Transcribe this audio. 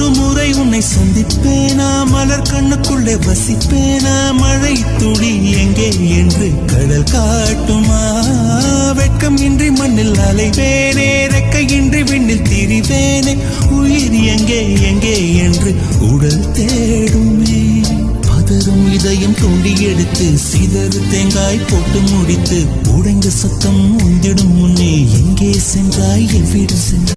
ஒரு முறை உன்னை சந்திப்பேனா, மலர் கண்ணுக்குள்ளே வசிப்பேனா, மழை துளி எங்கே என்று கடல் காட்டுமா, வெட்கம் இன்றி மண்ணில் அலைவேனே, ரெக்கையின்றி விண்ணில் திரிவேனே, உயிர் எங்கே எங்கே என்று உடல் தேடுமே. பதறும் இதயம் தோண்டி எடுத்து சிதறு தேங்காய் போட்டு முடித்து உடைந்த சத்தம் உந்திடும் முன்னே எங்கே சென்றாய் எவ்விடம் சென்றாய்.